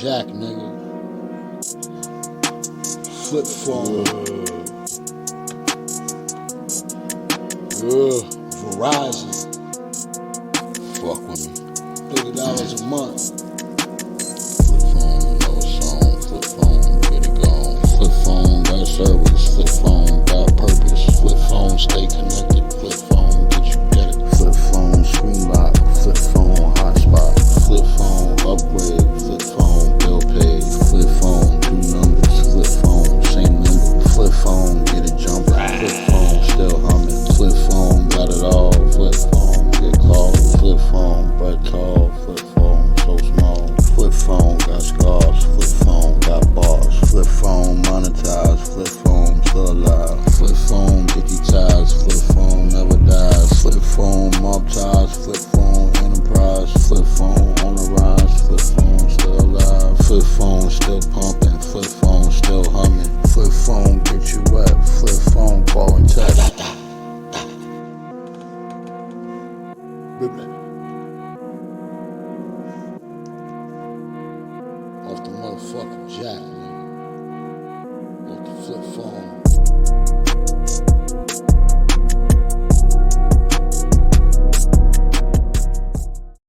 jack, nigga. Flip phone. Verizon. Fuck with me. $30 a month. Flip phone, no song. Flip phone, get it gone. Flip phone, got service. Flip phone, got purpose. Flip phone, stay connected. Flip phone, get you get it. Flip phone, screen lock. Flip phone, hotspot. Flip phone, upgrade. Flip phone, bill paid. Flip phone, do numbers. Flip phone, same number. Flip phone, get it jumping. Flip phone, still humming. Flip phone, got it all. Flip phone, get called. Flip phone, bread tall. Flip phone, so small. Flip phone, got scars. Flip phone, got bars. Flip phone, monetized. Flip phone, still alive. Flip phone, digitized. Flip phone, never dies. Flip phone, mob ties. Flip phone, enterprise. Flip phone, on the rise. Flip phone, still alive. Flip phone, still pumping. Flip phone, still humming. Flip phone, get you wet. Flip phone, call and text. Off the motherfucking jack, man. Off the flip phone.